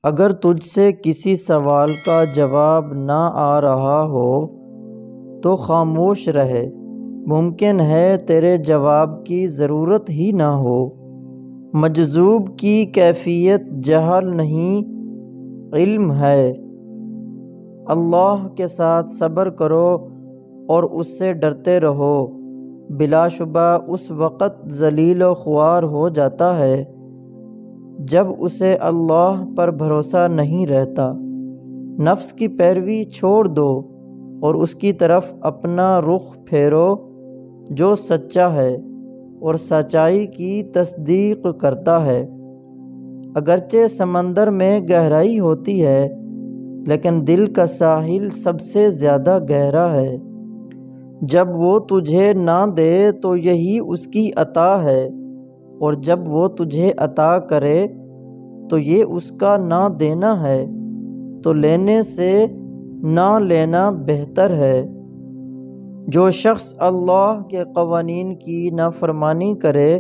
اگر تجھ سے کسی سوال کا جواب نہ آ رہا ہو تو خاموش رہے، ممکن ہے تیرے جواب کی ضرورت ہی نہ ہو۔ مجذوب کی کیفیت جہل نہیں، علم ہے۔ اللہ کے ساتھ صبر کرو اور اس سے ڈرتے رہو، بلا شبہ اس وقت ذلیل و خوار ہو جاتا ہے جب اسے اللہ پر بھروسہ نہیں رہتا۔ نفس کی پیروی چھوڑ دو اور اس کی طرف اپنا رخ پھیرو جو سچا ہے اور سچائی کی تصدیق کرتا ہے۔ اگرچہ سمندر میں گہرائی ہوتی ہے لیکن دل کا ساحل سب سے زیادہ گہرا ہے۔ جب وہ تجھے نہ دے تو یہی اس کی عطا ہے، اور جب وہ تجھے عطا کرے تو یہ اس کا نہ دینا ہے، تو لینے سے نہ لینا بہتر ہے۔ جو شخص اللہ کے قوانین کی نافرمانی کرے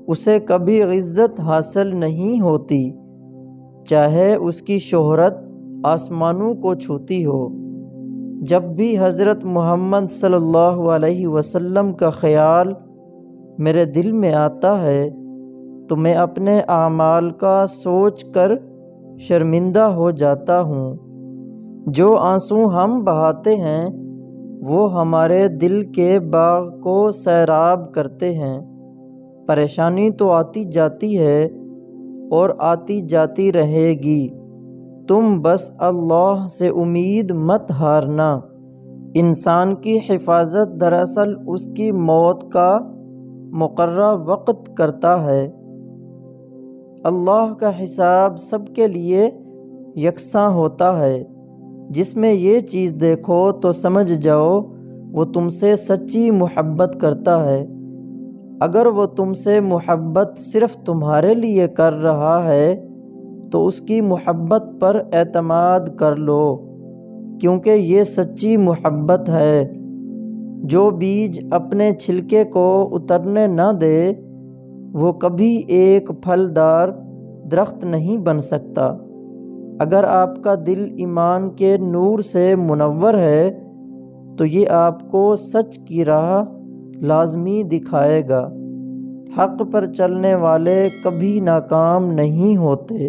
اسے کبھی عزت حاصل نہیں ہوتی، چاہے اس کی شہرت آسمانوں کو چھوتی ہو۔ جب بھی حضرت محمد صلی اللہ علیہ وسلم کا خیال میرے دل میں آتا ہے تو میں اپنے اعمال کا سوچ کر شرمندہ ہو جاتا ہوں۔ جو آنسو ہم بہاتے ہیں وہ ہمارے دل کے باغ کو سیراب کرتے ہیں۔ پریشانی تو آتی جاتی ہے اور آتی جاتی رہے گی، تم بس اللہ سے امید مت ہارنا۔ انسان کی حفاظت دراصل اس کی موت کا مقررہ وقت کرتا ہے۔ اللہ کا حساب سب کے لیے یکساں ہوتا ہے۔ جس میں یہ چیز دیکھو تو سمجھ جاؤ وہ تم سے سچی محبت کرتا ہے۔ اگر وہ تم سے محبت صرف تمہارے لیے کر رہا ہے تو اس کی محبت پر اعتماد کر لو، کیونکہ یہ سچی محبت ہے۔ جو بیج اپنے چھلکے کو اترنے نہ دے وہ کبھی ایک پھلدار درخت نہیں بن سکتا۔ اگر آپ کا دل ایمان کے نور سے منور ہے تو یہ آپ کو سچ کی راہ لازمی دکھائے گا۔ حق پر چلنے والے کبھی ناکام نہیں ہوتے۔